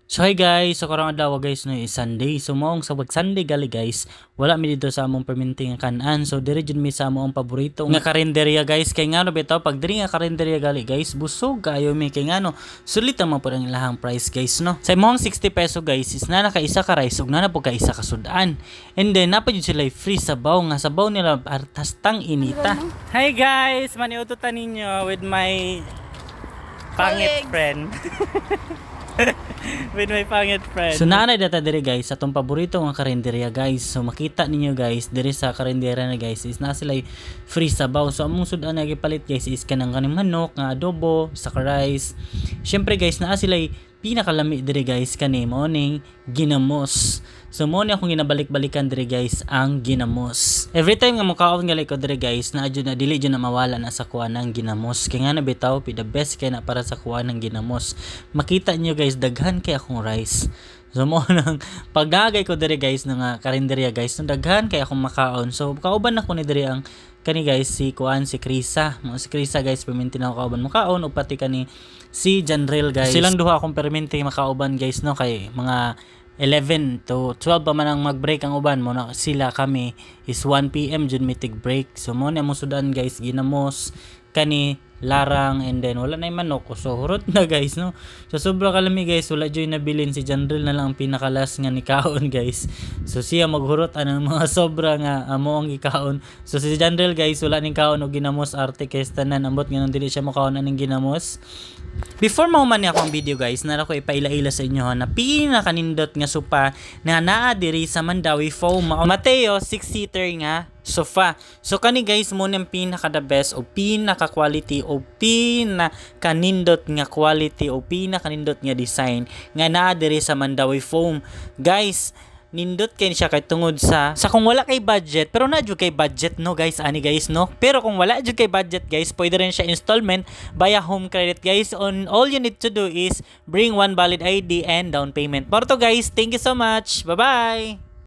So hi guys, so karong adlaw guys no is Sunday. So maong sa pag Sunday gali guys, wala mi dito sa among perminting kanan. So dire jud mi sa among paborito nga karinderya guys. Kay ngano bitaw pag diri nga karinderya gali guys, busog kayo mi kay ngano. Sulit man po ang ilahang price guys no. Sa imong 60 peso guys is na ka isa ka rice ug na po ka isa ka sudan. And then napa jud sila free sabaw nga sabaw nila artastang inita. Hi guys, maniututan ninyo with my pangit friend. With my pangit friend. So naanay data diri guys atong paborito nga karinderya guys. So makita ninyo guys diri sa karinderya na guys is na sila free sabaw. So among sudan nga gipalit guys is kanang kaning manok nga adobo sa rice. Syempre guys naa sila pinakalami diri guys kani mo ning ginamos. So mo ni akong ginabalik-balikan diri guys ang ginamos. Every time nga mokaon gali ko diri guys na adyo na dili jud na mawala na sa kuha ng ginamos. Kaya nga na bitaw the best kay na para sa kuha ng ginamos. Makita niyo guys daghan kay akong rice. So mo nang pagagay ko diri guys nga karinderya guys no daghan kay akong makaon. So kauban ako ni diri ang kani guys si kuan si Krisa. Mo si Krisa guys perminti na kauban makaon ug pati kani si Janrel guys. Silang duha akong perminti makauban guys no kay mga 11 to 12 pa man ang mag-break ang uban mo na sila kami is 1 PM jud mitig break. So mo na mo sudan guys ginamos kani larang and then wala na yung manok so hurot na guys no. So sobra kalami guys wala joy nabilin si Janril na lang ang pinakalas nga ni kaon guys. So siya maghurot anang mga sobra nga amo ang gikaon. So si Janril guys wala ning kaon og ginamos arte kay tanan ambot nga dili siya makaon aning ginamos. Before mauman ni ako ang video guys, nara ko ipaila-ila sa inyo na pinakanindot nga sofa na naa diri sa Mandawi Foam. Mateo 6-seater nga sofa. So kani guys mo nang pinaka the best o pinaka quality o pinakanindot nga quality o pinakanindot nga design nga naa diri sa Mandawi Foam. Guys, nindot kay siya kay tungod sa kung wala kay budget pero na jud kay budget no guys ani guys no pero kung wala jud kay budget guys pwede rin siya installment via home credit guys. On all you need to do is bring one valid ID and down payment. Porto guys, thank you so much, bye bye.